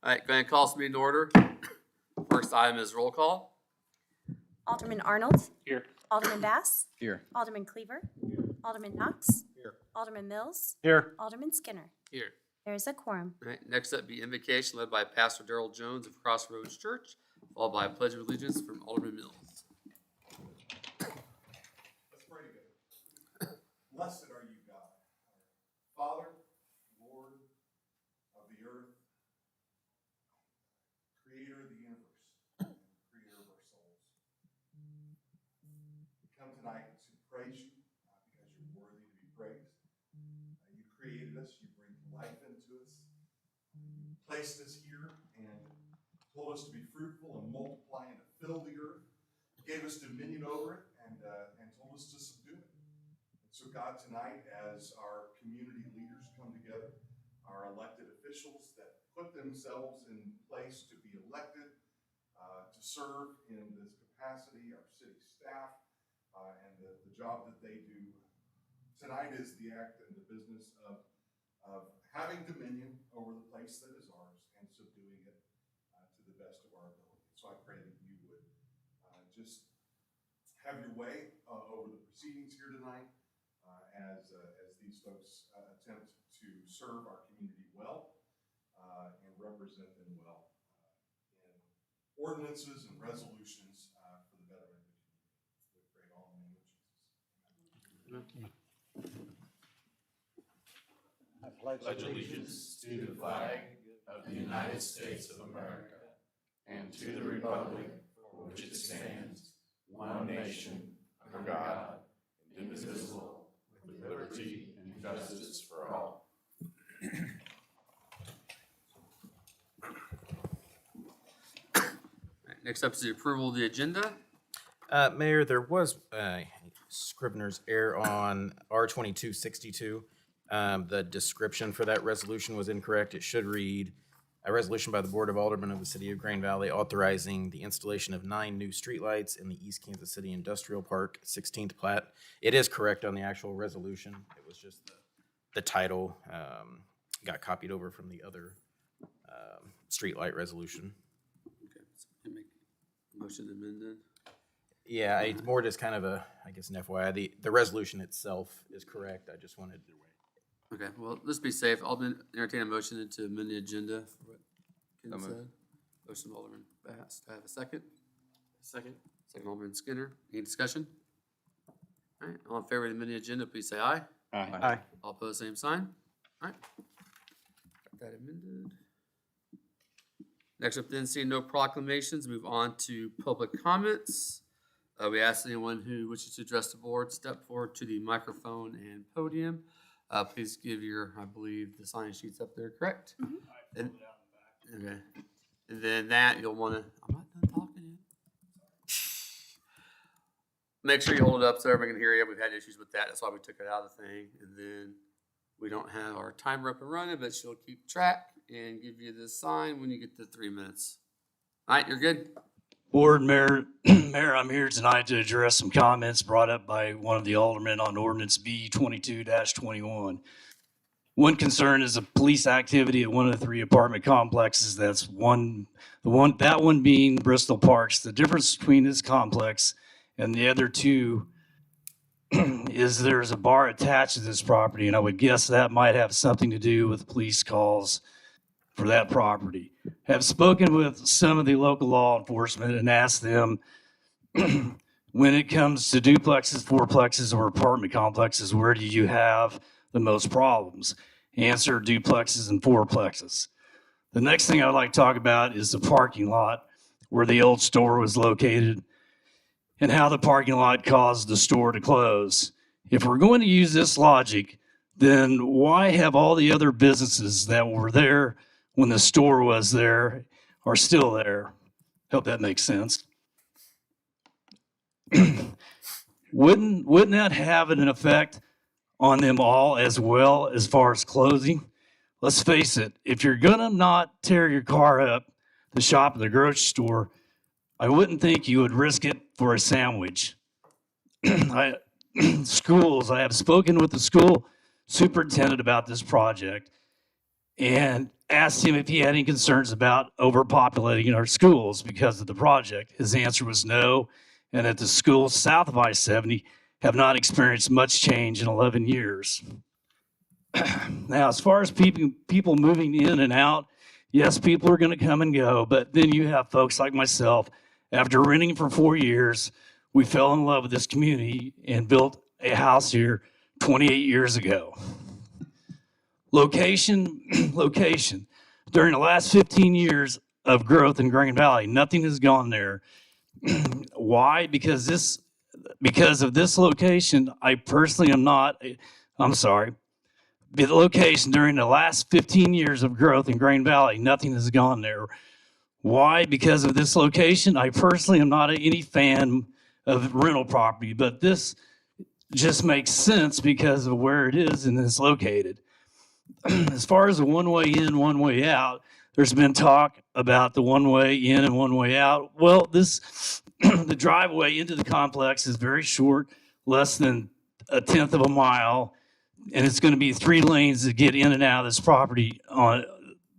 All right, go ahead and call this meeting to order. First item is roll call. Alderman Arnold. Here. Alderman Bass. Here. Alderman Cleaver. Alderman Knox. Here. Alderman Mills. Here. Alderman Skinner. Here. There is a quorum. All right, next up be invocation led by Pastor Darrell Jones of Crossroads Church, followed by a pledge of allegiance from Alderman Mills. Let's pray together. Blessed are you, God, Father, Lord of the earth, creator of the universe, and creator of our souls. We come tonight to praise you because you're worthy to be praised. You created us, you bring life into us, you placed us here and told us to be fruitful and multiply and to fill the earth, gave us dominion over it, and told us to subdue it. So God, tonight, as our community leaders come together, our elected officials that put themselves in place to be elected, to serve in this capacity, our city staff, and the job that they do, tonight is the act and the business of having dominion over the place that is ours and subduing it to the best of our ability. So I pray that you would just have your way over the proceedings here tonight. As these folks attempt to serve our community well and represent them well in ordinances and resolutions for the betterment of the community. We pray all in the name of Jesus. I pledge allegiance to the flag of the United States of America and to the republic for which it stands, one nation, under God, indivisible, with liberty and justice for all. Next up is the approval of the agenda. Mayor, there was a Scrivener's error on R2262. The description for that resolution was incorrect. It should read, a resolution by the Board of Aldermen of the City of Grand Valley authorizing the installation of 9 new streetlights in the East Kansas City Industrial Park, 16th plat. It is correct on the actual resolution. It was just the title got copied over from the other streetlight resolution. Okay, so we can make a motion to amend then. Yeah, it's more just kind of a, I guess, an FYI. The resolution itself is correct. I just wanted to. Okay, well, let's be safe. I'll entertain a motion to amend the agenda for what Ken said. Motion Alderman Bass. Do I have a second? Second. Second Alderman Skinner. Any discussion? All right, all in favor of amending the agenda, please say aye. Aye. All opposed, same sign. All right. Got that amended. Next up then, seeing no proclamations, move on to public comments. We ask anyone who wishes to address the board, step forward to the microphone and podium. Please give your, I believe, the sign sheets up there, correct? Mm-hmm. Okay. And then that, you'll want to, I'm not done talking yet. Make sure you hold it up so everybody can hear you. We've had issues with that. That's why we took it out of the thing. And then we don't have our timer up and running, but she'll keep track and give you the sign when you get to 3 minutes. All right, you're good? Board, Mayor, I'm here tonight to address some comments brought up by one of the aldermen on ordinance B 22-21. One concern is a police activity at one of the 3 apartment complexes. That one being Bristol Parks. The difference between this complex and the other 2 is there's a bar attached to this property, and I would guess that might have something to do with police calls for that property. Have spoken with some of the local law enforcement and asked them when it comes to duplexes, fourplexes, or apartment complexes, where do you have the most problems? Answer: duplexes and fourplexes. The next thing I'd like to talk about is the parking lot where the old store was located and how the parking lot caused the store to close. If we're going to use this logic, then why have all the other businesses that were there when the store was there are still there? Hope that makes sense. Wouldn't that have an effect on them all as well as far as closing? Let's face it, if you're gonna not tear your car up to shop at the grocery store, I wouldn't think you would risk it for a sandwich. Schools, I have spoken with the school superintendent about this project. and asked him if he had any concerns about overpopulating our schools because of the project. His answer was no, and that the schools south of I-70 have not experienced much change in 11 years. Now, as far as people moving in and out, yes, people are going to come and go, but then you have folks like myself. After renting for 4 years, we fell in love with this community and built a house here 28 years ago. Location, location. During the last 15 years of growth in Green Valley, nothing has gone there. Why? Because of this location, I personally am not, I'm sorry, the location during the last 15 years of growth in Green Valley, nothing has gone there. Why? Because of this location, I personally am not any fan of rental property, but this just makes sense because of where it is and it's located. As far as the one way in, one way out, there's been talk about the one way in and one way out. Well, the driveway into the complex is very short, less than a tenth of a mile, and it's going to be 3 lanes to get in and out of this property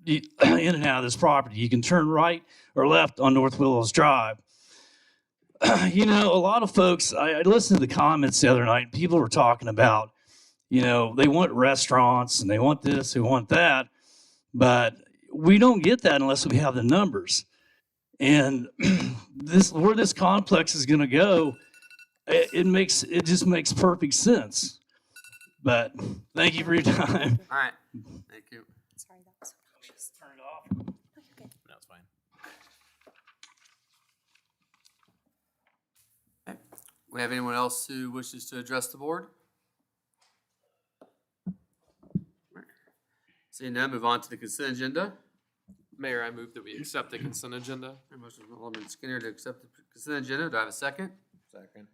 in and out of this property. You can turn right or left on North Willows Drive. You know, a lot of folks, I listened to the comments the other night. People were talking about, you know, they want restaurants and they want this, they want that, but we don't get that unless we have the numbers. And where this complex is going to go, it just makes perfect sense. But thank you for your time. All right, thank you. Sorry, that was so obnoxious. Turn it off. No, you're good. No, it's fine. We have anyone else who wishes to address the board? Seeing none, move on to the consent agenda. Mayor, I move that we accept the consent agenda. Motion from Alderman Skinner to accept the consent agenda. Do I have a second? Second.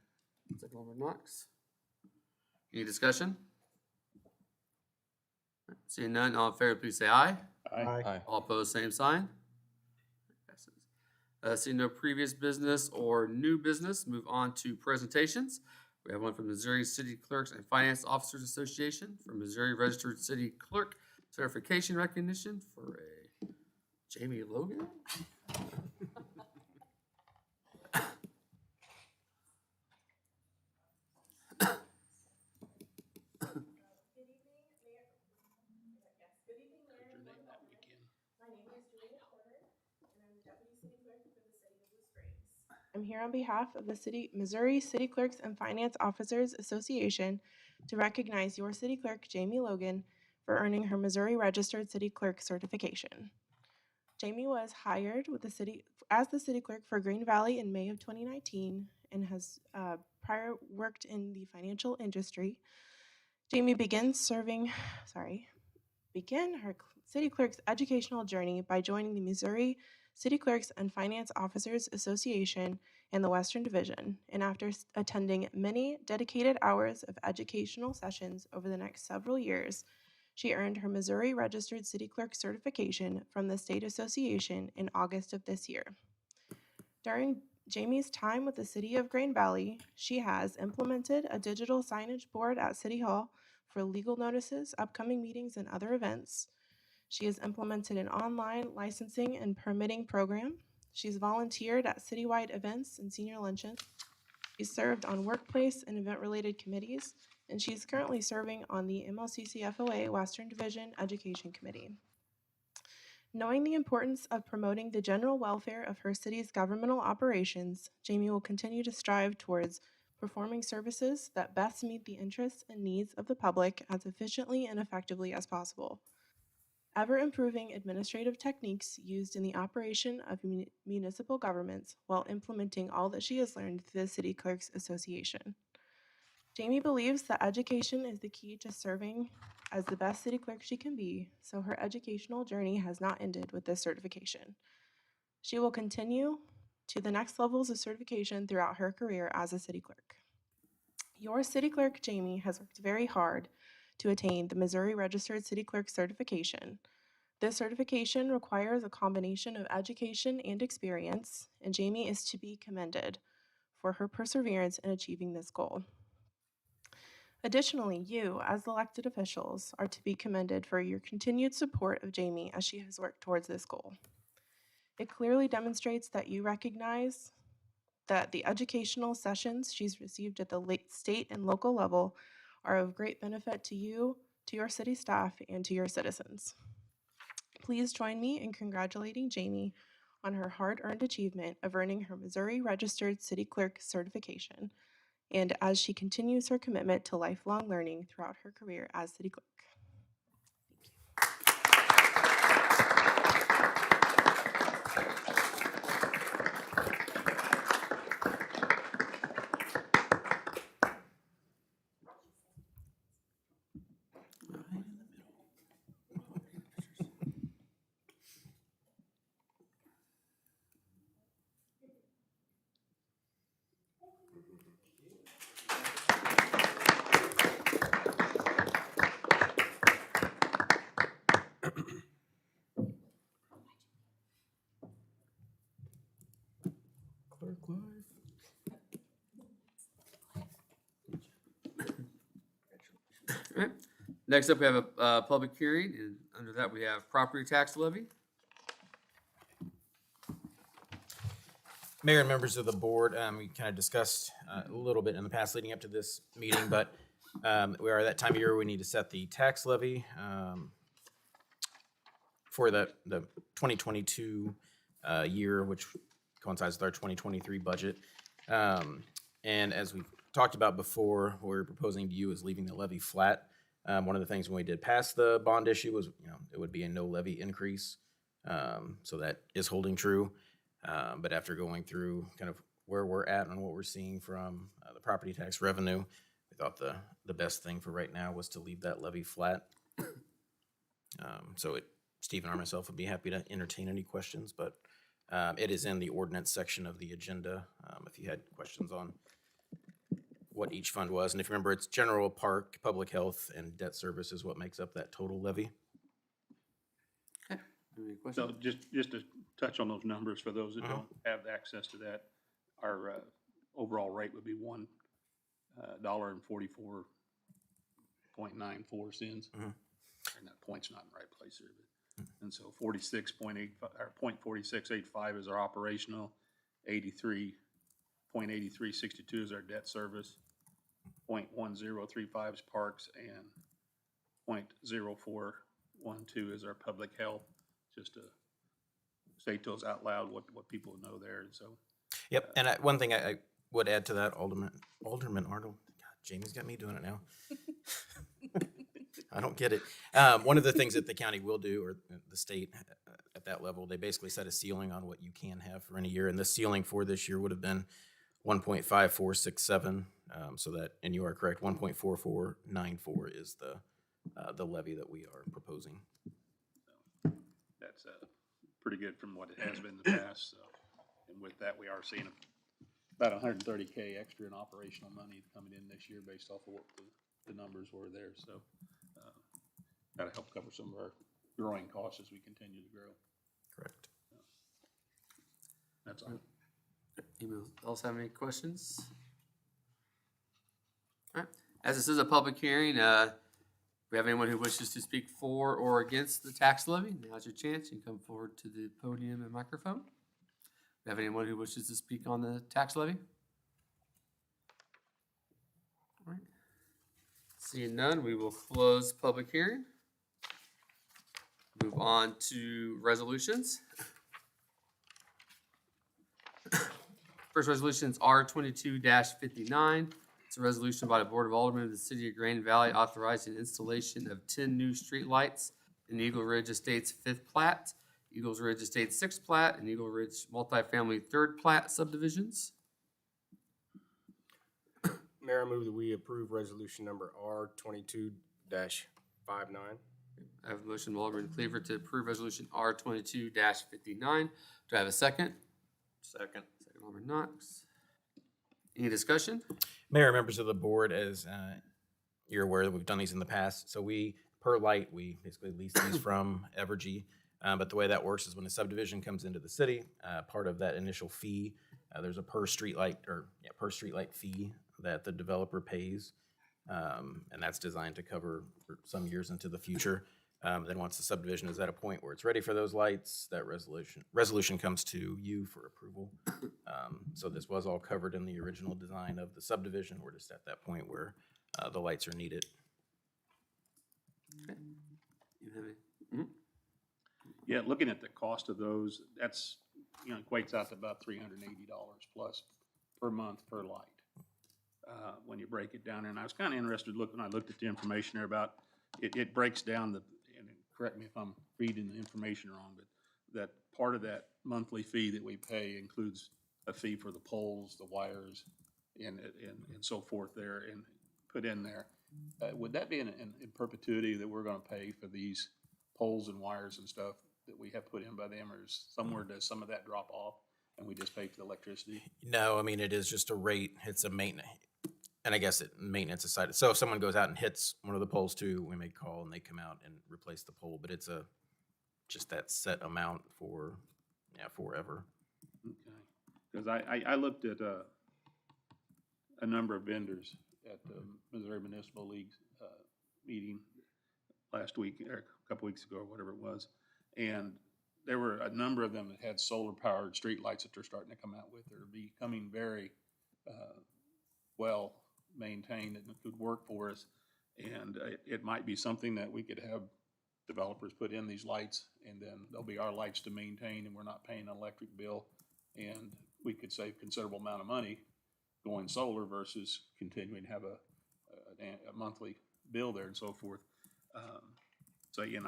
Second, Alderman Knox. Any discussion? Seeing none, all in favor, please say aye. Aye. All opposed, same sign. Seeing no previous business or new business, move on to presentations. We have one from Missouri City Clerks and Finance Officers Association for Missouri Registered City Clerk Certification Recognition for a Jamie Logan. I'm here on behalf of the Missouri City Clerks and Finance Officers Association to recognize your city clerk, Jamie Logan, for earning her Missouri Registered City Clerk certification. Jamie was hired as the city clerk for Green Valley in May of 2019 and has prior worked in the financial industry. Jamie began her city clerk's educational journey by joining the Missouri City Clerks and Finance Officers Association in the Western Division, and after attending many dedicated hours of educational sessions over the next several years, she earned her Missouri Registered City Clerk certification from the State Association in August of this year. During Jamie's time with the City of Green Valley, she has implemented a digital signage board at City Hall for legal notices, upcoming meetings, and other events. She has implemented an online licensing and permitting program. She's volunteered at citywide events and senior luncheons. She's served on workplace and event-related committees, and she's currently serving on the MLCC-FOA Western Division Education Committee. Knowing the importance of promoting the general welfare of her city's governmental operations, Jamie will continue to strive towards performing services that best meet the interests and needs of the public as efficiently and effectively as possible. Ever-improving administrative techniques used in the operation of municipal governments while implementing all that she has learned through the City Clerks Association. Jamie believes that education is the key to serving as the best city clerk she can be, so her educational journey has not ended with this certification. She will continue to the next levels of certification throughout her career as a city clerk. Your city clerk, Jamie, has worked very hard to attain the Missouri Registered City Clerk certification. This certification requires a combination of education and experience, and Jamie is to be commended for her perseverance in achieving this goal. Additionally, you, as elected officials, are to be commended for your continued support of Jamie as she has worked towards this goal. It clearly demonstrates that you recognize that the educational sessions she's received at the state and local level are of great benefit to you, to your city staff, and to your citizens. Please join me in congratulating Jamie on her hard-earned achievement of earning her Missouri Registered City Clerk certification, and as she continues her commitment to lifelong learning throughout her career as city clerk. Clerk live. All right. Next up, we have a public hearing, and under that, we have property tax levy. Mayor and members of the board, we kind of discussed a little bit in the past leading up to this meeting, but we are at that time of year where we need to set the tax levy for the 2022 year, which coincides with our 2023 budget. And as we talked about before, what we're proposing to you is leaving the levy flat. One of the things when we did pass the bond issue was, it would be a no levy increase. So that is holding true. But after going through kind of where we're at and what we're seeing from the property tax revenue, we thought the best thing for right now was to leave that levy flat. Stephen or myself would be happy to entertain any questions, but it is in the ordinance section of the agenda. If you had questions on what each fund was, and if you remember, it's general, park, public health, and debt service is what makes up that total levy. Any questions? So just to touch on those numbers for those that don't have access to that, our overall rate would be $1.44.94. And that point's not in the right place here, but and so 46.85 or 0.4685 is our operational, 83.8362 is our debt service, 0.1035 is parks, and 0.0412 is our public health. Just to state those out loud, what people know there. And so, Yep. And one thing I would add to that, Alderman Arnold. God, Jamie's got me doing it now. I don't get it. One of the things that the county will do, or the state at that level, they basically set a ceiling on what you can have for any year. And the ceiling for this year would have been 1.5467. So that, and you are correct, 1.4494 is the levy that we are proposing. that's pretty good from what it has been in the past. So, and with that, we are seeing about $130K extra in operational money coming in this year based off of what the numbers were there. So, that'll help cover some of our growing costs as we continue to grow. Correct. That's all. Anyone else have any questions? All right. As this is a public hearing, we have anyone who wishes to speak for or against the tax levy? Now's your chance. You can come forward to the podium and microphone. We have anyone who wishes to speak on the tax levy? All right. Seeing none, we will close public hearing. Move on to resolutions. First resolution is R22-59. It's a resolution by the Board of Aldermen of the City of Grand Valley authorizing installation of 10 new streetlights in Eagle Ridge Estates 5th Plat, Eagles Ridge Estates 6th Plat, and Eagle Ridge Multifamily 3rd Plat subdivisions. Mayor, I move that we approve resolution number R22-59. I have a motion by Alderman Cleaver to approve resolution R22-59. Do I have a second? Second. Second, Alderman Knox. Any discussion? Mayor, members of the board, as you're aware that we've done these in the past. So we, per light, we basically lease these from Evergy. But the way that works is when a subdivision comes into the city, part of that initial fee, there's a per streetlight fee that the developer pays. And that's designed to cover for some years into the future. Then once the subdivision is at a point where it's ready for those lights, that resolution comes to you for approval. So this was all covered in the original design of the subdivision. We're just at that point where the lights are needed. Okay. You have any? Yeah, looking at the cost of those, that's, equates out to about $380 plus per month per light. When you break it down, and I was kind of interested looking, I looked at the information there about, it breaks down and correct me if I'm reading the information wrong, but that part of that monthly fee that we pay includes a fee for the poles, the wires, and so forth there, and put in there. Would that be in perpetuity that we're gonna pay for these poles and wires and stuff that we have put in by them, or somewhere does some of that drop off and we just pay for the electricity? No, I mean, it is just a rate. It's a maintenance. And I guess maintenance aside. So if someone goes out and hits one of the poles too, we may call and they come out and replace the pole, but it's just that set amount for, forever. Okay, because I looked at a number of vendors at the Missouri Municipal League meeting last week, or a couple weeks ago, or whatever it was, and there were a number of them that had solar-powered streetlights that they're starting to come out with. They're becoming very well maintained and it could work for us. And it might be something that we could have developers put in these lights, and then they'll be our lights to maintain, and we're not paying an electric bill. And we could save considerable amount of money going solar versus continuing to have a monthly bill there and so forth. So again,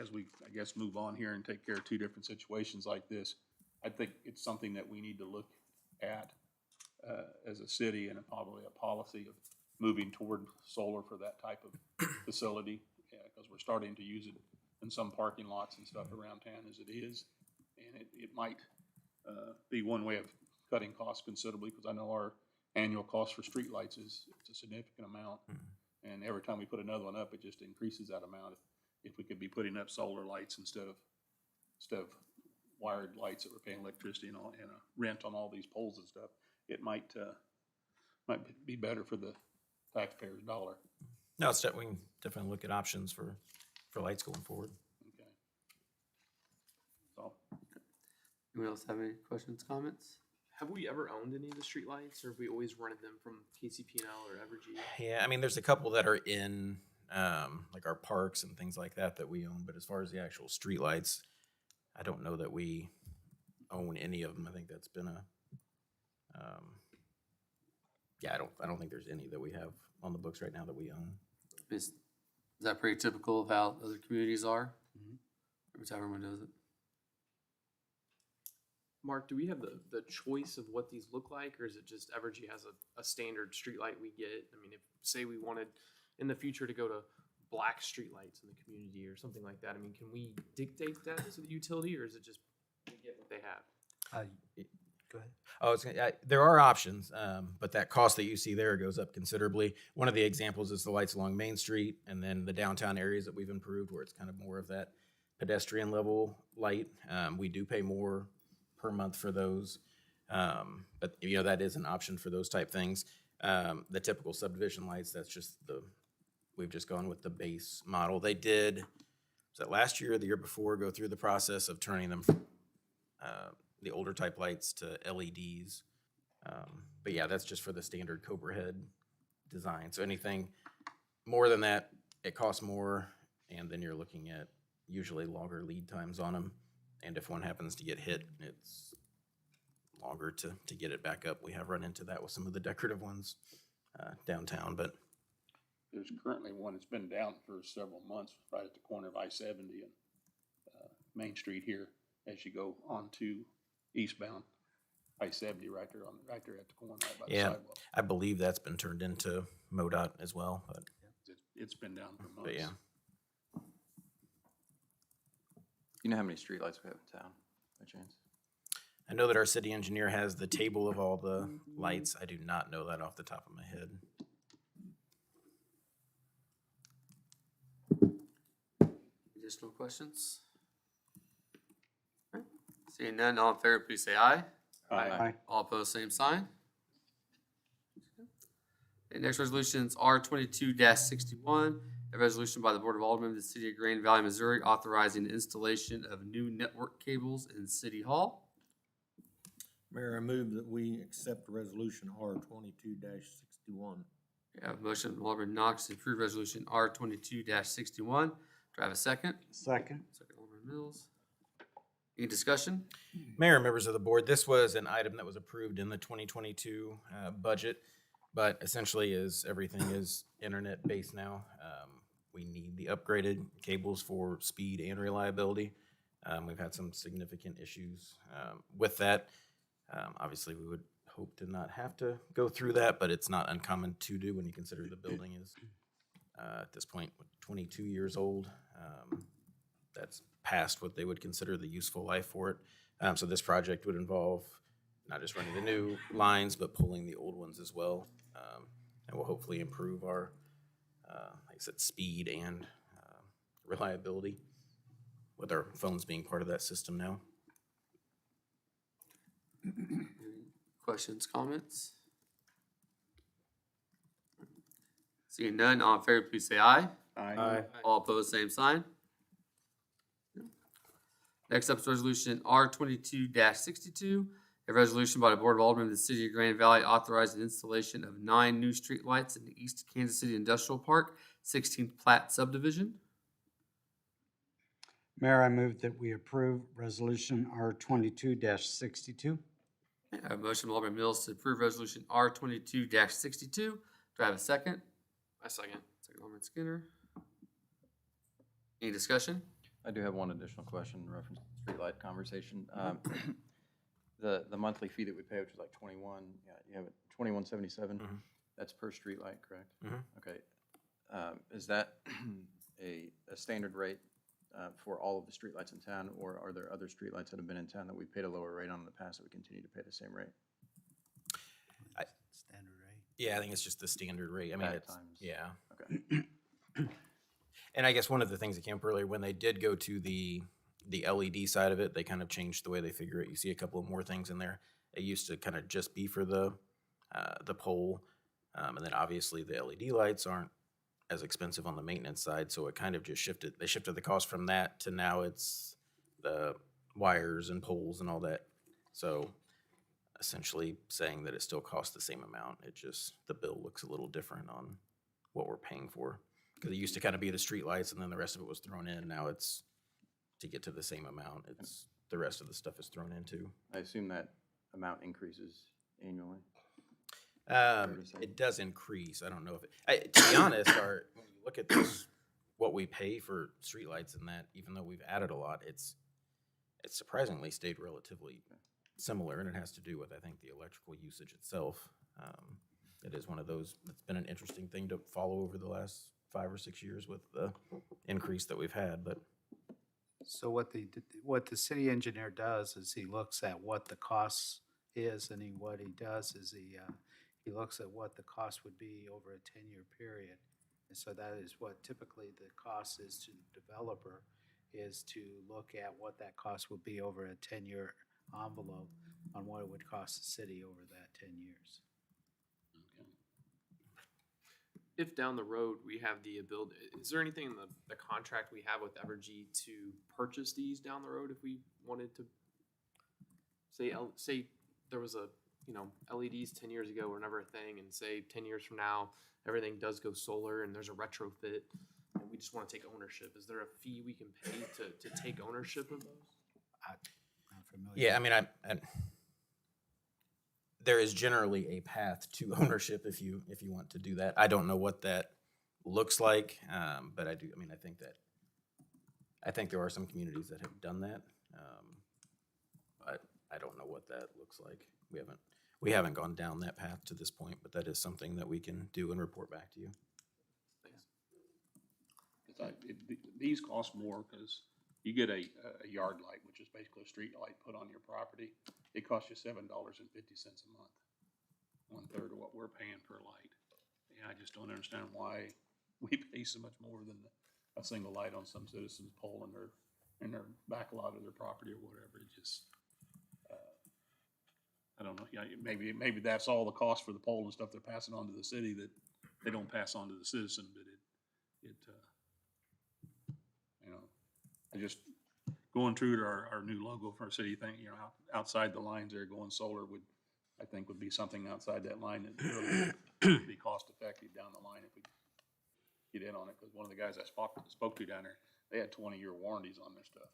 as we, I guess, move on here and take care of two different situations like this, I think it's something that we need to look at as a city, and probably a policy of moving toward solar for that type of facility, because we're starting to use it in some parking lots and stuff around town as it is. And it might be one way of cutting costs considerably, because I know our annual cost for streetlights is a significant amount. And every time we put another one up, it just increases that amount. If we could be putting up solar lights instead of wired lights that we're paying electricity and a rent on all these poles and stuff, it might be better for the taxpayer's dollar. No, we can definitely look at options for lights going forward. Okay. So, Anyone else have any questions, comments? Have we ever owned any of the streetlights, or have we always rented them from KCP&L or Evergy? Yeah, I mean, there's a couple that are in like our parks and things like that we own, but as far as the actual streetlights, I don't know that we own any of them. I think that's been I don't think there's any that we have on the books right now that we own. Is that pretty typical of how other communities are? Every time everyone does it. Mark, do we have the choice of what these look like, or is it just Evergy has a standard streetlight we get? I mean, if say we wanted in the future to go to black streetlights in the community or something like that, I mean, can we dictate that to the utility, or is it just we get what they have? Go ahead. Oh, there are options, but that cost that you see there goes up considerably. One of the examples is the lights along Main Street, and then the downtown areas that we've improved where it's kind of more of that pedestrian level light. We do pay more per month for those, but that is an option for those type things. The typical subdivision lights, we've just gone with the base model. They did, was that last year or the year before, go through the process of turning them from the older type lights to LEDs. But yeah, that's just for the standard Cobra head design. So anything more than that, it costs more, and then you're looking at usually longer lead times on them. And if one happens to get hit, it's longer to get it back up. We have run into that with some of the decorative ones downtown, but there's currently one that's been down for several months right at the corner of I-70 and Main Street here as you go on to eastbound I-70 right there at the corner, right by the sidewalk. I believe that's been turned into MoDOT as well, but It's been down for months. but yeah. You know how many streetlights we have in town, by chance? I know that our city engineer has the table of all the lights. I do not know that off the top of my head. Additional questions? Alright. Seeing none, all in favor, please say aye. Aye. All opposed, same sign. Okay, next resolution is R 22-61, a resolution by the Board of Aldermen of the City of Grand Valley, Missouri, authorizing the installation of new network cables in City Hall. Mayor, I move that we accept resolution R 22-61. We have a motion from Alderman Knox to approve resolution R 22-61. Do I have a second? Second. Second, Alderman Mills. Any discussion? Mayor and members of the board, this was an item that was approved in the 2022 budget, but essentially as everything is internet-based now, we need the upgraded cables for speed and reliability. We've had some significant issues with that. Obviously, we would hope to not have to go through that, but it's not uncommon to do when you consider the building is at this point 22 years old. That's past what they would consider the useful life for it. So this project would involve not just running the new lines, but pulling the old ones as well. And will hopefully improve our, like I said, speed and reliability with our phones being part of that system now. Questions, comments? Seeing none, all in favor, please say aye. Aye. All opposed, same sign. Next up is resolution R 22-62, a resolution by the Board of Aldermen of the City of Grand Valley authorizing the installation of 9 new streetlights in the East Kansas City Industrial Park, 16th Plat subdivision. Mayor, I move that we approve resolution R 22-62. I have a motion from Alderman Mills to approve resolution R 22-62. Do I have a second? I second. Second, Alderman Skinner. Any discussion? I do have one additional question in reference to the streetlight conversation. The monthly fee that we pay, which is like 21, yeah, you have it 21.77. That's per streetlight, correct? Okay. Is that a standard rate for all of the streetlights in town, or are there other streetlights that have been in town that we paid a lower rate on in the past that we continue to pay the same rate? Standard rate. Yeah, I think it's just the standard rate. I mean, it's, times. yeah. Okay. And I guess one of the things that came up earlier, when they did go to the LED side of it, they kind of changed the way they figure it. You see a couple of more things in there. It used to kind of just be for the pole, and then obviously the LED lights aren't as expensive on the maintenance side, so it kind of just shifted. They shifted the cost from that to now it's the wires and poles and all that. So essentially saying that it still costs the same amount. It just, the bill looks a little different on what we're paying for. Because it used to kind of be the street lights and then the rest of it was thrown in. Now it's to get to the same amount. It's the rest of the stuff is thrown into. I assume that amount increases annually. It does increase. I don't know if it, to be honest, when you look at this, what we pay for streetlights and that, even though we've added a lot, it's surprisingly stayed relatively similar, and it has to do with, I think, the electrical usage itself. It is one of those, it's been an interesting thing to follow over the last 5 or 6 years with the increase that we've had, but. So what the city engineer does is he looks at what the cost is, and what he does is he looks at what the cost would be over a 10-year period. And so that is what typically the cost is to the developer, is to look at what that cost would be over a 10-year envelope on what it would cost the city over that 10 years. If down the road we have the ability, is there anything in the contract we have with Evergy to purchase these down the road if we wanted to? Say there was a, LEDs 10 years ago were never a thing, and say 10 years from now everything does go solar and there's a retrofit and we just want to take ownership. Is there a fee we can pay to take ownership of those? I'm familiar. Yeah, I mean, I there is generally a path to ownership if you want to do that. I don't know what that looks like, but I think there are some communities that have done that, but I don't know what that looks like. We haven't gone down that path to this point, but that is something that we can do and report back to you. These cost more because you get a yard light, which is basically a street light put on your property. It costs you $7.50 a month, 1/3 of what we're paying per light. And I just don't understand why we pay so much more than a single light on some citizen's pole in their back lot of their property or whatever. It just, I don't know, yeah, maybe that's all the cost for the pole and stuff they're passing on to the city that they don't pass on to the citizen, but you know, I just, going true to our new logo for our city thing, you know, outside the lines there, going solar I think would be something outside that line that really would be cost effective down the line if we get in on it, because one of the guys I spoke to down there, they had 20-year warranties on their stuff.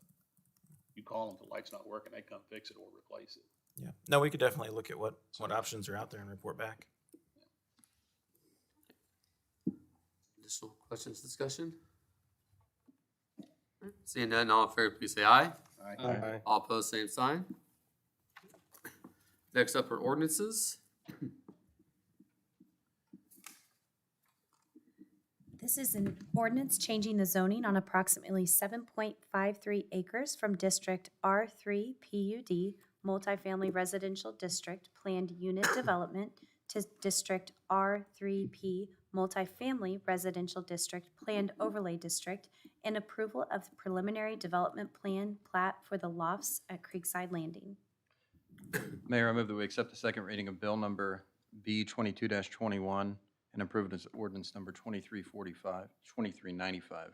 You call them if the light's not working, they come fix it or replace it. Yeah. No, we could definitely look at what options are out there and report back. Additional questions, discussion? Seeing none, all in favor, please say aye. Aye. All opposed, same sign. Next up are ordinances. This is an ordinance changing the zoning on approximately 7.53 acres from District R3 PUD Multifamily Residential District Planned Unit Development to District R3P Multifamily Residential District Planned Overlay District, and approval of the preliminary development plan plat for the lofts at Creekside Landing. Mayor, I move that we accept the second reading of bill number B 22-21 and approve it as ordinance number 2395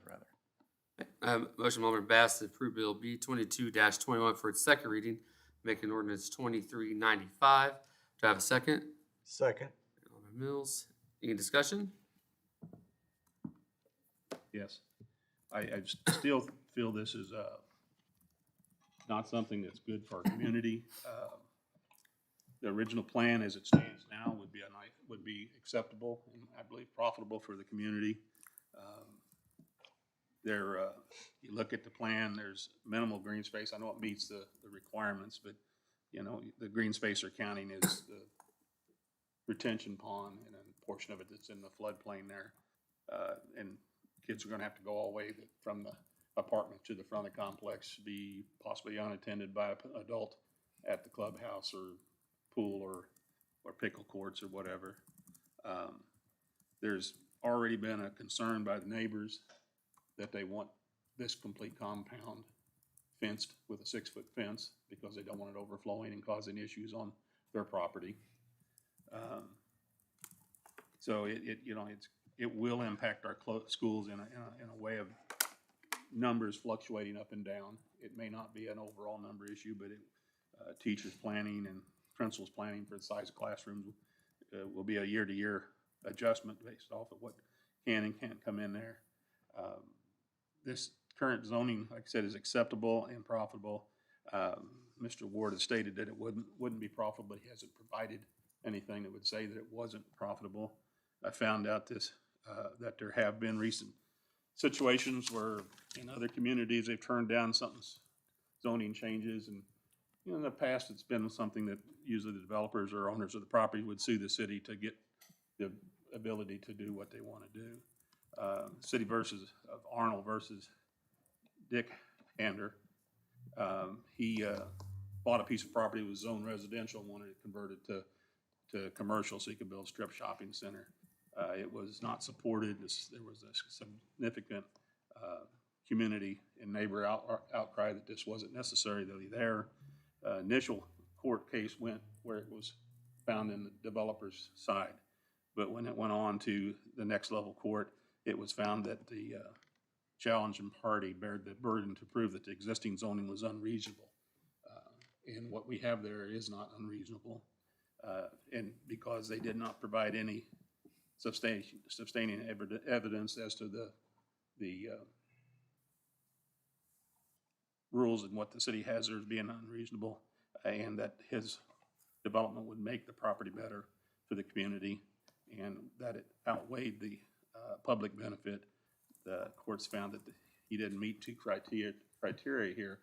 rather. Motion by Alderman Bass to approve Bill B 22-21 for its second reading, making ordinance 2395. Do I have a second? Second. Alderman Mills. Any discussion? Yes. I still feel this is not something that's good for our community. The original plan as it stands now would be acceptable and I believe profitable for the community. You look at the plan, there's minimal green space. I know it meets the requirements, but you know, the green space they're counting is the retention pond and a portion of it that's in the floodplain there. And kids are gonna have to go all the way from the apartment to the front of the complex, be possibly unattended by an adult at the clubhouse or pool or pickle courts or whatever. There's already been a concern by the neighbors that they want this complete compound fenced with a 6-foot fence because they don't want it overflowing and causing issues on their property. So it will impact our schools in a way of numbers fluctuating up and down. It may not be an overall number issue, but teachers planning and principals planning for the size of classrooms will be a year-to-year adjustment based off of what can and can't come in there. This current zoning, like I said, is acceptable and profitable. Mr. Ward has stated that it wouldn't be profitable. He hasn't provided anything that would say that it wasn't profitable. I found out that there have been recent situations where in other communities they've turned down zoning changes, and you know, in the past it's been something that usually the developers or owners of the property would sue the city to get the ability to do what they want to do. City of Arnold versus Dick Hander. He bought a piece of property that was zoned residential and wanted it converted to commercial so he could build a strip shopping center. It was not supported. There was a significant community and neighbor outcry that this wasn't necessary there. Initial court case went where it was found in the developer's side. But when it went on to the next level court, it was found that the challenging party bared the burden to prove that the existing zoning was unreasonable. And what we have there is not unreasonable. And because they did not provide any sustaining evidence as to the rules and what the city has there as being unreasonable, and that his development would make the property better for the community, and that it outweighed the public benefit. The courts found that he didn't meet two criteria here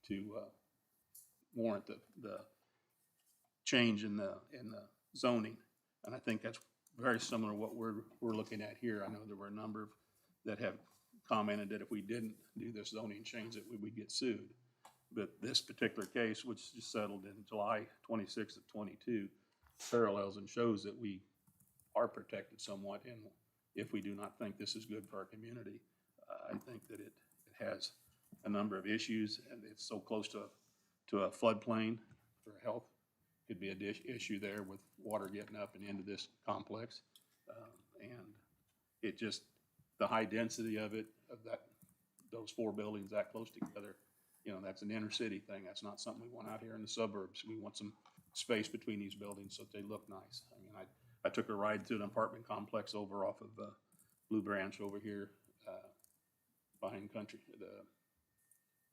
to warrant the change in the zoning, and I think that's very similar to what we're looking at here. I know there were a number that have commented that if we didn't do this zoning change that we would get sued. But this particular case, which just settled in July 26th of 22, parallels and shows that we are protected somewhat, and if we do not think this is good for our community. I think that it has a number of issues, and it's so close to a floodplain for health could be a issue there with water getting up and into this complex. And it just, the high density of it, of that, those four buildings that close together, you know, that's an inner city thing. That's not something we want out here in the suburbs. We want some space between these buildings so that they look nice. I mean, I took a ride through an apartment complex over off of Blue Branch over here, behind country, the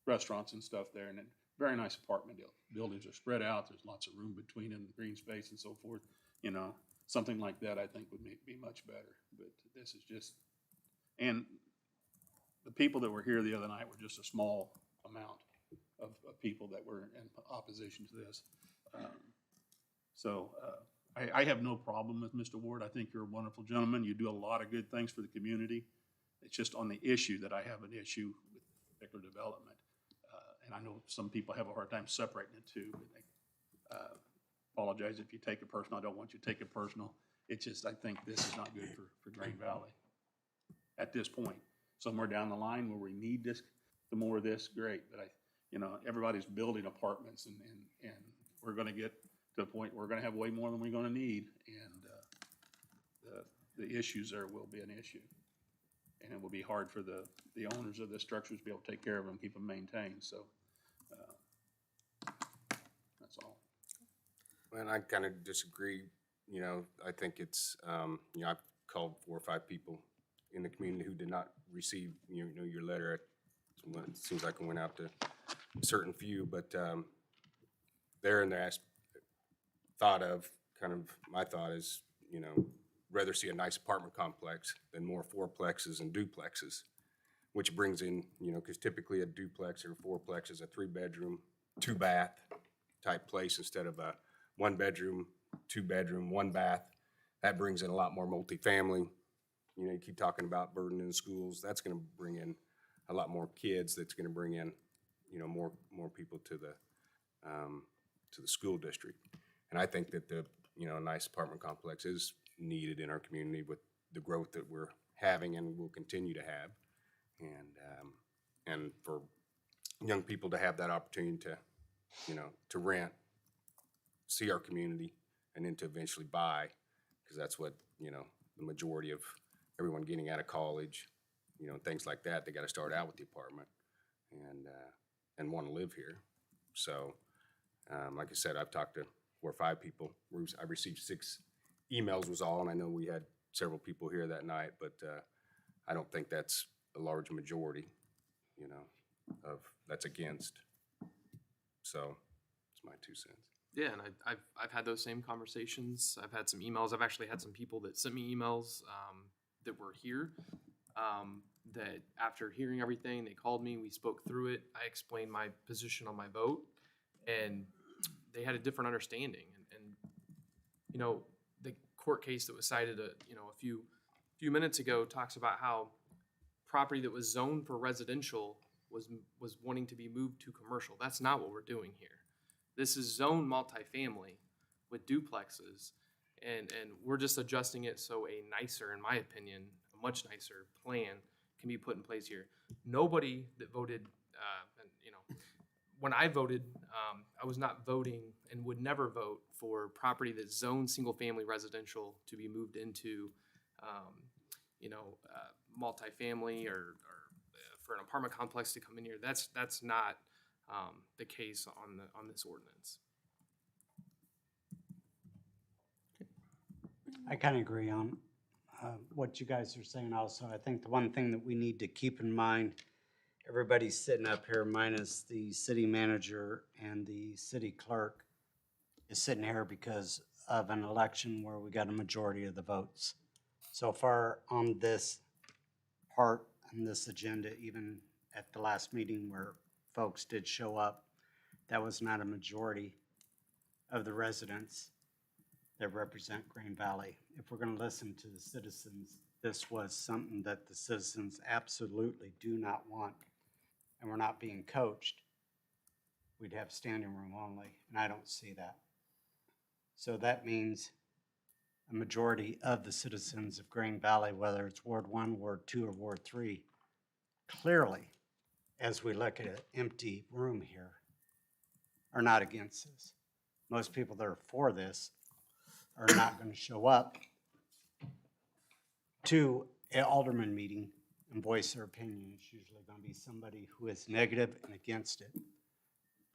restaurants and stuff there, and very nice apartment buildings are spread out. There's lots of room between them, green space and so forth. You know, something like that I think would be much better. But this is just, and the people that were here the other night were just a small amount of people that were in opposition to this. I have no problem with Mr. Ward. I think you're a wonderful gentleman. You do a lot of good things for the community. It's just on the issue that I have an issue with particular development. And I know some people have a hard time separating the two. But I apologize if you take it personal. I don't want you to take it personal. It's just, I think this is not good for Green Valley at this point. Somewhere down the line where we need this, the more of this, great. But you know, everybody's building apartments and we're gonna get to a point where we're gonna have way more than we're gonna need. And the issues there will be an issue. And it will be hard for the owners of the structures to be able to take care of them, keep them maintained. So that's all. And I kind of disagree. You know, I think it's, you know, I've called 4 or 5 people in the community who did not receive, you know, your letter. It seems like it went out to a certain few, but they're in there thought of, kind of my thought is, you know, rather see a nice apartment complex than more fourplexes and duplexes, which brings in, you know, because typically a duplex or fourplex is a 3-bedroom, 2-bath type place instead of a 1-bedroom, 2-bedroom, 1-bath. That brings in a lot more multifamily. You know, you keep talking about burden in schools. That's going to bring in a lot more kids. That's going to bring in, you know, more people to the school district. And I think that the, you know, a nice apartment complex is needed in our community with the growth that we're having and will continue to have. And for young people to have that opportunity to, you know, to rent, see our community, and then to eventually buy, because that's what, you know, the majority of everyone getting out of college, you know, things like that, they got to start out with the apartment and want to live here. So, like I said, I've talked to 4 or 5 people. I received 6 emails was all, and I know we had several people here that night, but I don't think that's a large majority, you know, of that's against. So, it's my 2 cents. Yeah, and I've had those same conversations. I've had some emails. I've actually had some people that sent me emails that were here. That after hearing everything, they called me. We spoke through it. I explained my position on my vote, and they had a different understanding. And you know, the court case that was cited, a few minutes ago talks about how property that was zoned for residential was wanting to be moved to commercial. That's not what we're doing here. This is zoned multifamily with duplexes, and we're just adjusting it so a nicer, in my opinion, a much nicer plan can be put in place here. Nobody that voted, and you know, when I voted, I was not voting and would never vote for property that's zoned single-family residential to be moved into, multifamily or for an apartment complex to come in here. That's not the case on this ordinance. I kind of agree on what you guys are saying also. I think the one thing that we need to keep in mind, everybody's sitting up here minus the city manager and the city clerk is sitting here because of an election where we got a majority of the votes. So far on this part, on this agenda, even at the last meeting where folks did show up, that was not a majority of the residents that represent Green Valley. If we're going to listen to the citizens, this was something that the citizens absolutely do not want, and we're not being coached. We'd have standing room only, and I don't see that. So that means a majority of the citizens of Green Valley, whether it's Ward 1, Ward 2, or Ward 3, clearly, as we look at an empty room here, are not against this. most people that are for this are not going to show up to an alderman meeting and voice their opinion. It's usually going to be somebody who is negative and against it.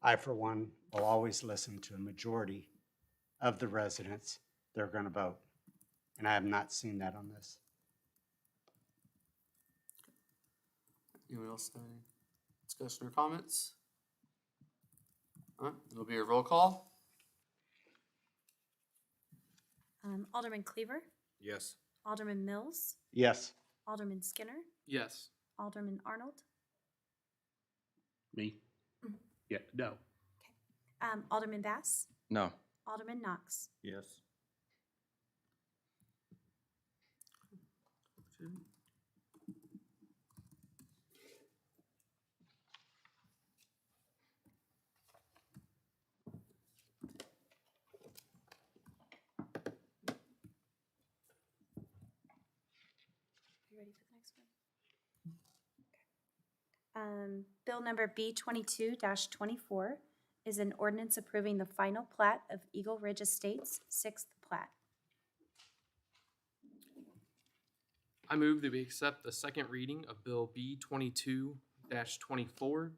I, for one, will always listen to a majority of the residents. They're going to vote. And I have not seen that on this. Anyone else have any discussion or comments? All right, it'll be a roll call. Alderman Cleaver, Yes. Alderman Mills, Yes. Alderman Skinner, Yes. Alderman Arnold, Me? Mhm. Yeah, no. Alderman Bass, No. Alderman Knox. Yes. You ready for the next one? Bill number B-22-24 is an ordinance approving the final plat of Eagle Ridge Estates, sixth plat. I move that we accept the second reading of Bill B-22-24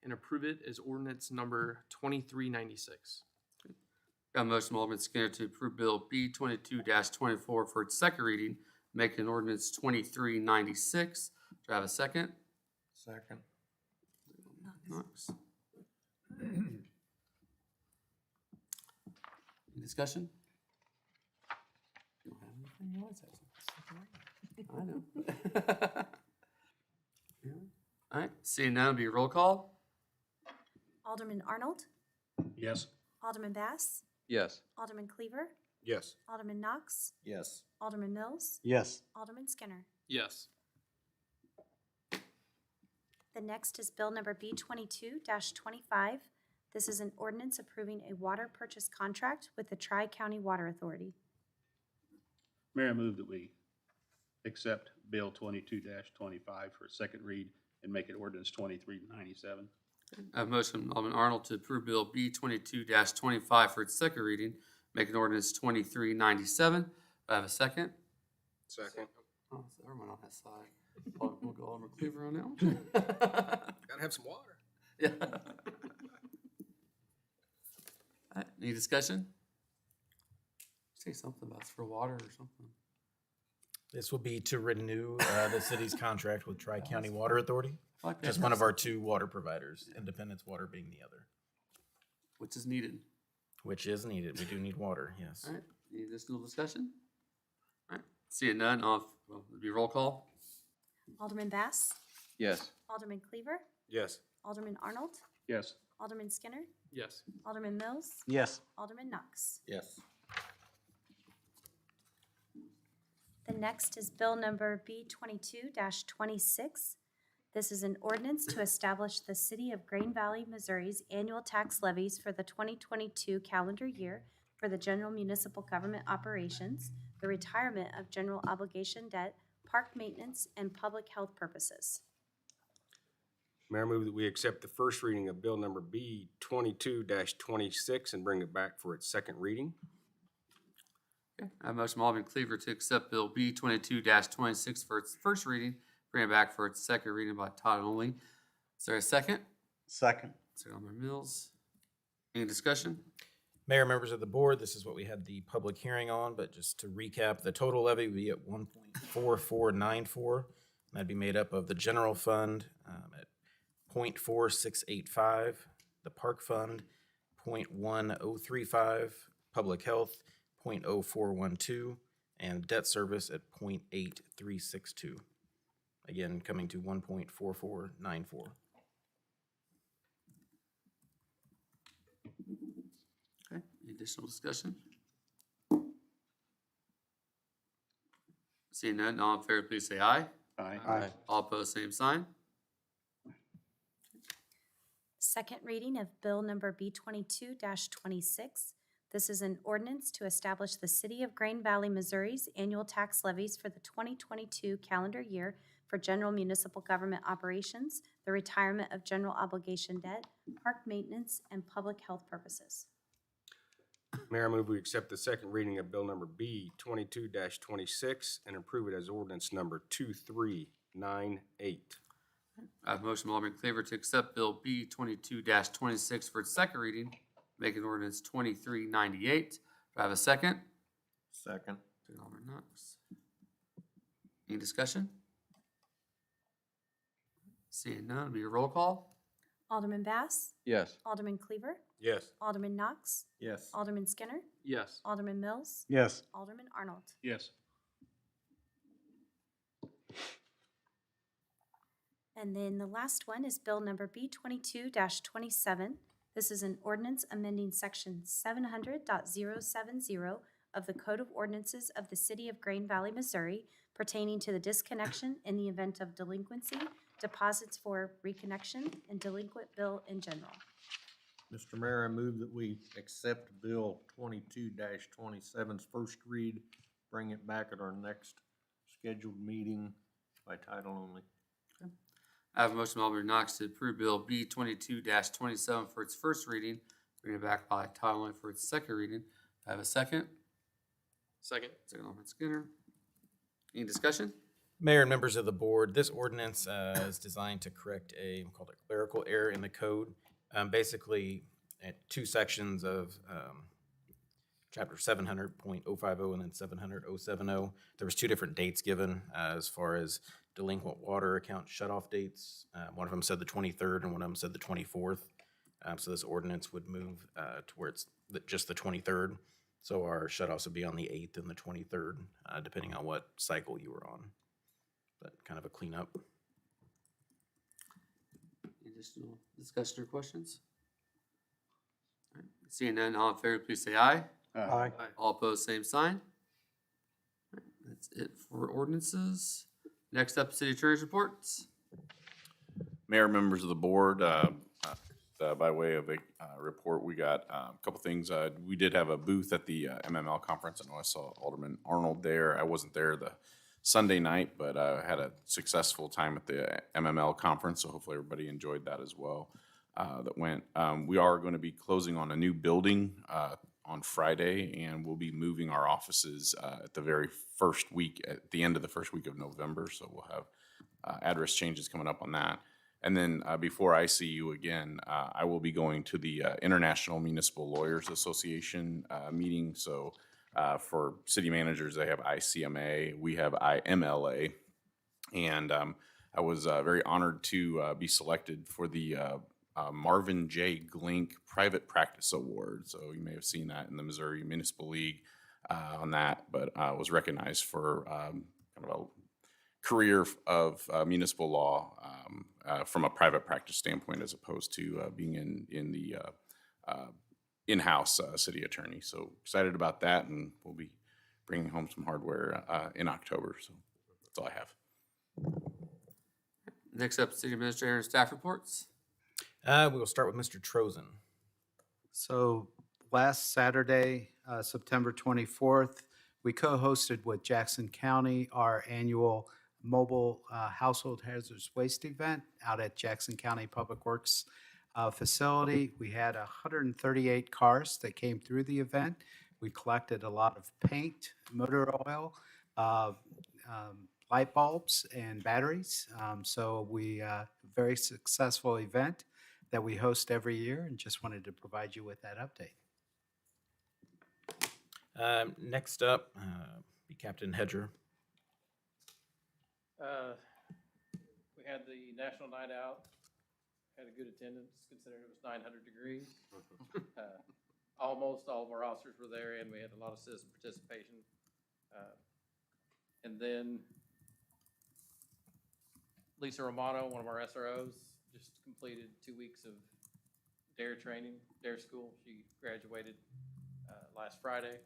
and approve it as ordinance number 2396. Got a motion from Alderman Skinner to approve Bill B-22-24 for its second reading, making ordinance 2396. Do I have a second? Second. Knox. Any discussion? You don't have anything? You always have something. I know. Yeah. All right, seeing none, it'll be a roll call. Alderman Arnold, Yes. Alderman Bass, Yes. Alderman Cleaver, Yes. Alderman Knox, Yes. Alderman Mills, Yes. Alderman Skinner. Yes. The next is Bill number B-22-25. This is an ordinance approving a water purchase contract with the Tri-County Water Authority. Mayor, I move that we accept Bill 22-25 for a second read and make it ordinance 2397. I have a motion from Alderman Arnold to approve Bill B-22-25 for its second reading, making ordinance 2397. Do I have a second? Second. Oh, so everyone on that side. We'll go Alderman Cleaver on that one. Gotta have some water. Yeah. All right, any discussion? Say something about it's for water or something. This will be to renew the city's contract with Tri-County Water Authority. I like that. Just one of our two water providers, Independence Water being the other, Which is needed. which is needed. We do need water, yes. All right, any additional discussion? All right, seeing none, it'll be roll call. Alderman Bass, Yes. Alderman Cleaver, Yes. Alderman Arnold, Yes. Alderman Skinner, Yes. Alderman Mills, Yes. Alderman Knox. Yes. The next is Bill number B-22-26. This is an ordinance to establish the City of Green Valley, Missouri's annual tax levies for the 2022 calendar year for the general municipal government operations, the retirement of general obligation debt, park maintenance, and public health purposes. Mayor, I move that we accept the first reading of bill number B-22-26 and bring it back for its second reading. Okay, I have a motion from Alderman Cleaver to accept Bill B-22-26 for its first reading, bring it back for its second reading by title only. Is there a second? Second. Second, Alderman Mills. Any discussion? Mayor, members of the board, this is what we had the public hearing on, but just to recap, the total levy would be at 1.4494. That'd be made up of the general fund at 0.4685, the park fund 0.1035, public health 0.0412, and debt service at 0.8362. Again, coming to 1.4494. Okay, any additional discussion? Seeing none, all in favor, please say aye. Aye. Aye. All opposed, same sign. Second reading of Bill number B-22-26. This is an ordinance to establish the City of Green Valley, Missouri's annual tax levies for the 2022 calendar year for general municipal government operations, the retirement of general obligation debt, park maintenance, and public health purposes. Mayor, I move we accept the second reading of bill number B 22-26 and approve it as ordinance number 2398. I have a motion by Alderman Cleaver to accept Bill B 22-26 for its second reading, making ordinance 2398. Do I have a second? Second. Second, Alderman Knox. Any discussion? Seeing none, it'll be a roll call. Alderman Bass, Yes. Alderman Cleaver, Yes. Alderman Knox, Yes. Alderman Skinner, Yes. Alderman Mills, Yes. Alderman Arnold. Yes. And then the last one is Bill number B 22-27. This is an ordinance amending section 700.070 of the Code of Ordinances of the City of Grain Valley, Missouri, pertaining to the disconnection in the event of delinquency, deposits for reconnection, and delinquent bill in general. Mr. Mayor, I move that we accept Bill 22-27's first read, bring it back at our next scheduled meeting by title only. I have a motion by Alderman Knox to approve Bill B 22-27 for its first reading, bring it back by title only for its second reading. I have a second. Second. Second, Alderman Skinner. Any discussion? Mayor and members of the board, this ordinance is designed to correct a called a clerical error in the code. Basically, at two sections of chapter 700.050 and then 700.070, there was two different dates given as far as delinquent water account shutoff dates. One of them said the 23rd and one of them said the 24th. So this ordinance would move to where it's just the 23rd. So our shutoffs would be on the 8th and the 23rd, depending on what cycle you were on. But kind of a cleanup. Any additional discussion or questions? All right. Seeing none, all in favor, please say aye. Aye. All opposed, same sign. All right, that's it for ordinances. Next up, city attorney's reports. Mayor, members of the board, by way of a report, we got a couple things. We did have a booth at the MML conference. I know I saw Alderman Arnold there. I wasn't there the Sunday night, but I had a successful time at the MML conference, so hopefully everybody enjoyed that as well. That went. We are going to be closing on a new building on Friday, and we'll be moving our offices at the very first week, at the end of the first week of November. So we'll have address changes coming up on that. And then before I see you again, I will be going to the International Municipal Lawyers Association meeting. So for city managers, they have ICMA, we have IMLA. And I was very honored to be selected for the Marvin J. Glink Private Practice Award. So you may have seen that in the Missouri Municipal League on that, but I was recognized for kind of a career of municipal law from a private practice standpoint, as opposed to being in the in-house city attorney. So excited about that, and we'll be bringing home some hardware in October. So that's all I have. Next up, city administrator and staff reports. We will start with Mr. Trozen. So last Saturday, September 24th, we co-hosted with Jackson County our annual mobile household hazardous waste event out at Jackson County Public Works facility. We had 138 cars that came through the event. We collected a lot of paint, motor oil, light bulbs, and batteries. So we very successful event that we host every year, and just wanted to provide you with that update. Next up, be Captain Hedger. We had the National Night Out, had a good attendance considering it was 900 degrees. Almost all of our officers were there, and we had a lot of citizen participation. And then Lisa Romano, one of our SROs, just completed 2 weeks of DARE training, DARE school. She graduated last Friday.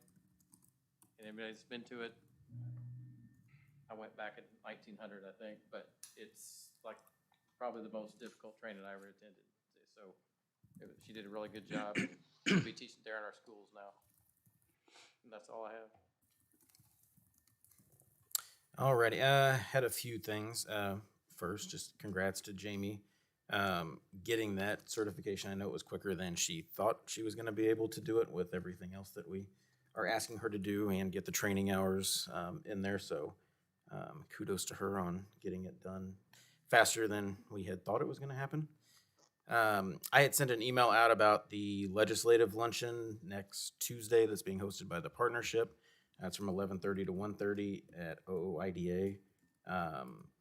And anybody that's been to it, I went back in 1900, I think, but it's like probably the most difficult training I ever attended. So she did a really good job. She'll be teaching there in our schools now. And that's all I have. Alrighty, had a few things. First, just congrats to Jamie Getting that certification, I know it was quicker than she thought she was gonna be able to do it with everything else that we are asking her to do and get the training hours in there. So kudos to her on getting it done faster than we had thought it was gonna happen. I had sent an email out about the legislative luncheon next Tuesday that's being hosted by the partnership. That's from 11:30 to 1:30 at OOIDA.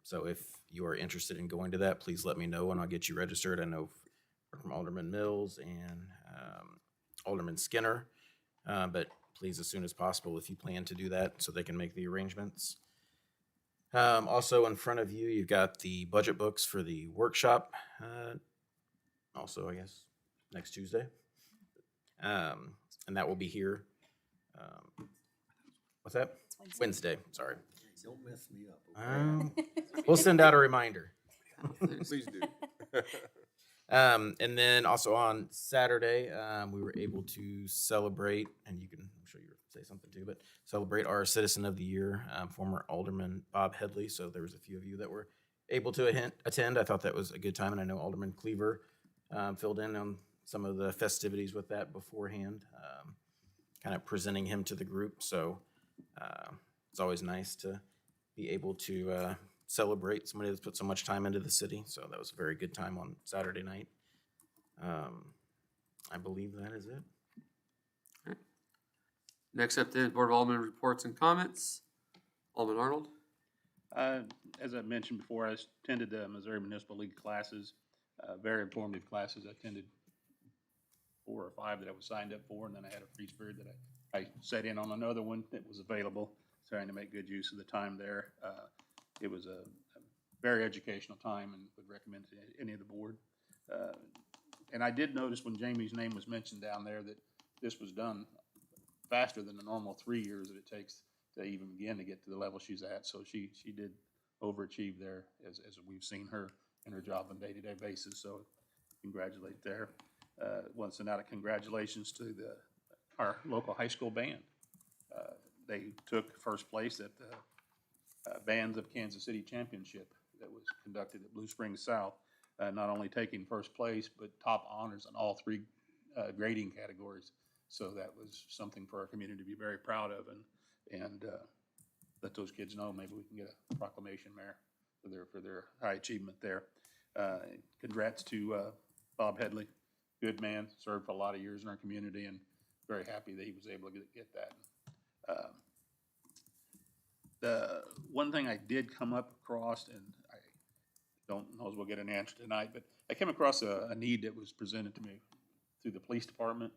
So if you are interested in going to that, please let me know and I'll get you registered. I know from Alderman Mills and Alderman Skinner, but please, as soon as possible, if you plan to do that, so they can make the arrangements. Also in front of you, you've got the budget books for the workshop. Also, I guess, next Tuesday. And that will be here. What's that? Wednesday, sorry. Don't mess me up. We'll send out a reminder. Please do. And then also on Saturday, we were able to celebrate, and you can, I'm sure you say something too, but celebrate our Citizen of the Year, former Alderman Bob Headley. So there was a few of you that were able to attend. I thought that was a good time, and I know Alderman Cleaver filled in on some of the festivities with that beforehand, kind of presenting him to the group. So it's always nice to be able to celebrate somebody that's put so much time into the city. So that was a very good time on Saturday night. I believe that is it. Next up then, Board of Aldermen reports and comments. Alderman Arnold. As I mentioned before, I attended the Missouri Municipal League classes, very informative classes. I attended 4 or 5 that I was signed up for, and then I had a free spirit that I sat in on another one that was available, trying to make good use of the time there. It was a very educational time and would recommend it to any of the board. And I did notice when Jamie's name was mentioned down there that this was done faster than the normal 3 years that it takes to even begin to get to the level she's at. So she did overachieve there, as we've seen her in her job on a day-to-day basis. So congratulate there. Want to send out a congratulations to our local high school band. They took first place at the Bands of Kansas City Championship that was conducted at Blue Springs South. Not only taking first place, but top honors in all 3 grading categories. So that was something for our community to be very proud of, and let those kids know maybe we can get a proclamation, Mayor, for their high achievement there. Congrats to Bob Headley, good man, served for a lot of years in our community, and very happy that he was able to get that. The one thing I did come up across, and I don't know if we'll get an answer tonight, but I came across a need that was presented to me through the police department,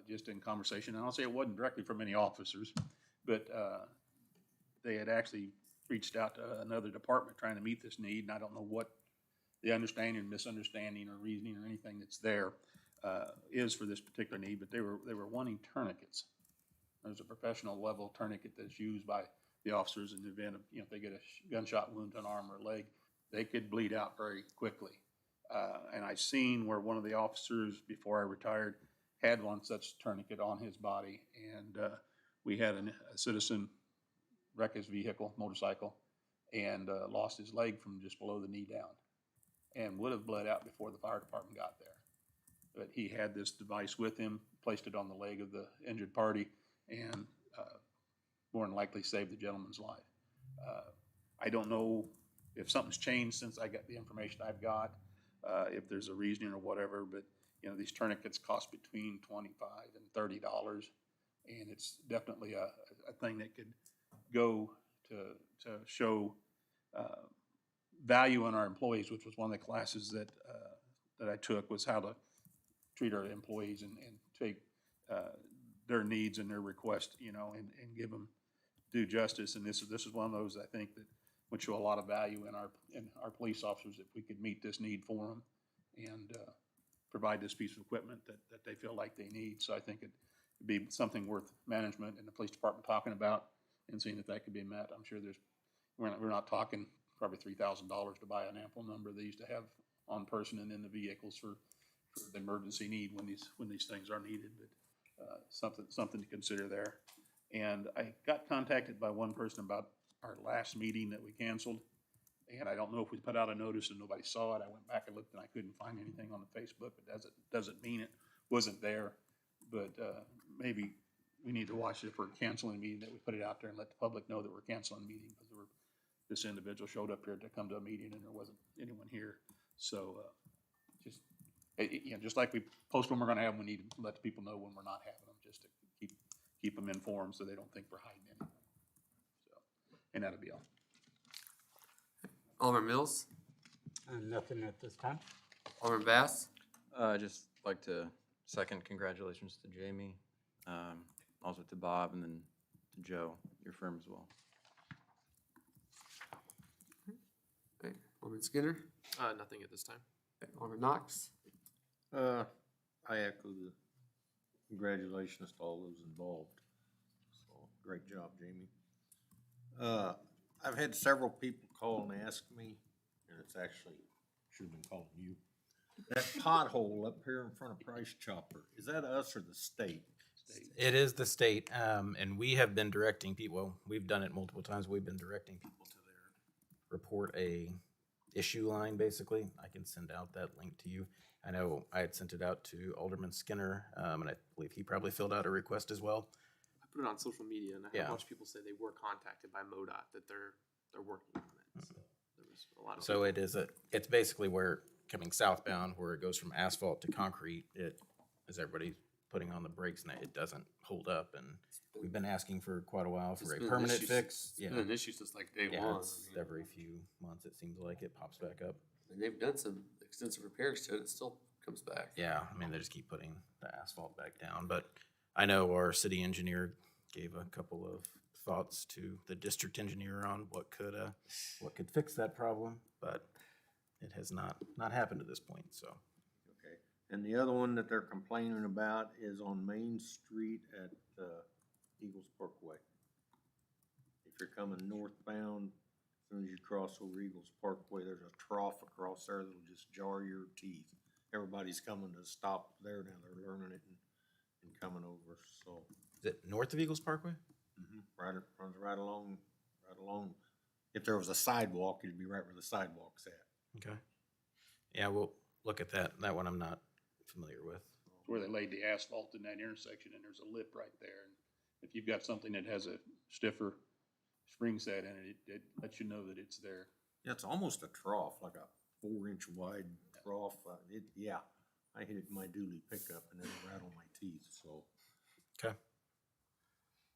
just in conversation. And I'll say it wasn't directly from any officers, but they had actually reached out to another department trying to meet this need. And I don't know what the understanding, misunderstanding, or reasoning, or anything that's there is for this particular need, but they were wanting tourniquets. There's a professional level tourniquet that's used by the officers in the event of, if they get a gunshot wound to an arm or leg, they could bleed out very quickly. And I've seen where one of the officers, before I retired, had one such tourniquet on his body. And we had a citizen wreck his vehicle, motorcycle, and lost his leg from just below the knee down, and would have bled out before the fire department got there. But he had this device with him, placed it on the leg of the injured party, and more than likely saved the gentleman's life. I don't know if something's changed since I got the information I've got, if there's a reasoning or whatever, but these tourniquets cost between $25 and $30, and it's definitely a thing that could go to show value in our employees, which was one of the classes that I took, was how to treat our employees and take their needs and their requests, and give them due justice. And this is one of those, I think, that would show a lot of value in our police officers if we could meet this need for them and provide this piece of equipment that they feel like they need. So I think it'd be something worth management and the police department talking about and seeing if that could be met. I'm sure we're not talking probably $3,000 to buy an ample number of these to have on person and in the vehicles for the emergency need when these things are needed, but something to consider there. And I got contacted by one person about our last meeting that we canceled, And I don't know if we put out a notice and nobody saw it. I went back and looked and I couldn't find anything on the Facebook, but doesn't mean it wasn't there. But, maybe we need to watch it if we're canceling a meeting, that we put it out there and let the public know that we're canceling a meeting, because this individual showed up here to come to a meeting and there wasn't anyone here. So, just, just like we post when we're gonna have them, we need to let the people know when we're not having them, just to keep them informed so they don't think we're hiding anything. So, and that'll be all. Alderman Mills, Nothing at this time. Alderman Bass, Just like to second congratulations to Jamie, also to Bob, and then to Joe, your firm as well. okay, Alderman Skinner, Nothing at this time. okay, Alderman Knox, I echo the congratulations to all those involved. So, great job, Jamie. I've had several people call and ask me, and it's actually, should have been calling you, that pothole up here in front of Price Chopper, is that us or the state? It is the state, and we have been directing people, well, we've done it multiple times, we've been directing people to report a issue line, basically. I can send out that link to you. I know I had sent it out to Alderman Skinner, and I believe he probably filled out a request as well. I put it on social media, and I had Yeah. a bunch of people say they were contacted by MoDOT, that they're working on it. So there was a lot of. So it's basically where, coming southbound, where it goes from asphalt to concrete, as everybody's putting on the brakes, and it doesn't hold up, and we've been asking for quite a while for It's a been an permanent issue fix. since- It's been an issue since like day Yeah, one. it's every few months, it seems like it pops back up. And they've done some extensive repairs to it, it still comes back. Yeah, I mean, they just keep putting the asphalt back down, but I know our city engineer gave a couple of thoughts to the district engineer on what could fix that problem, but it has not happened to this point, so. Okay, and the other one that they're complaining about is on Main Street at, Eagles Parkway. If you're coming northbound, as soon as you cross over Eagles Parkway, there's a trough across there that'll just jar your teeth. Everybody's coming to stop there now, they're learning it and coming over, so. Is it north of Eagles Parkway? Right, runs right along, if there was a sidewalk, it'd be right where the sidewalk's at. Okay. Yeah, we'll look at that. That one I'm not familiar with. Where they laid the asphalt in that intersection, and there's a lip right there. And if you've got something that has a stiffer spring set in it, it lets you know that it's there. Yeah, it's almost a trough, like a 4-inch wide trough. I hit it in my dually pickup and it'll rattle my teeth, so. Okay.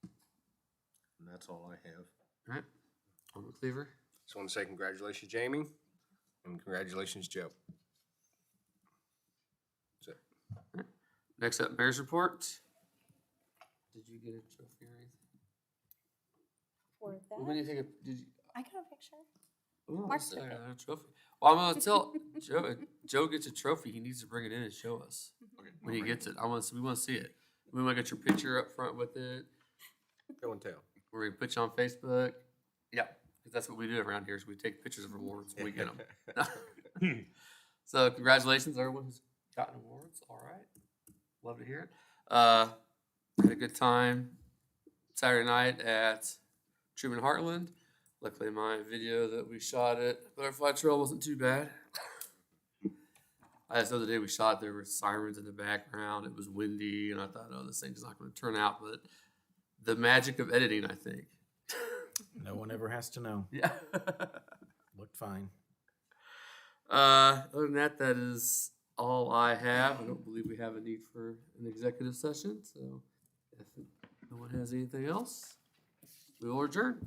And that's all I have. All right, Alderman Cleaver, Just want to say congratulations, Jamie, and congratulations, Joe. That's it. next up, mayor's report. Did you get a trophy or anything? For Well, when that, you take a, did you? I got a picture. Oh, Mark I took it. got a trophy. Well, I'm gonna tell Joe. If Joe gets a trophy, he needs to bring it in and show us when he gets it. We want to see it. We want to get your picture up front with it. Show and tell. Where we put you on Facebook. Yeah, because that's what we do around here. Is we take pictures of awards when we get them. So congratulations, everyone who's gotten awards. All right, love to hear it. Had a good time Saturday night at Truman Heartland. Luckily, my video that we shot at Butterfly Trail wasn't too bad. I just know the day we shot, there were sirens in the background. It was windy, and I thought, oh, this thing's not going to turn out. But the magic of editing, I think. No one ever has to know. Yeah. Looked fine. Other than that, that is all I have. I don't believe we have a need for an executive session. So if no one has anything else, we will adjourn.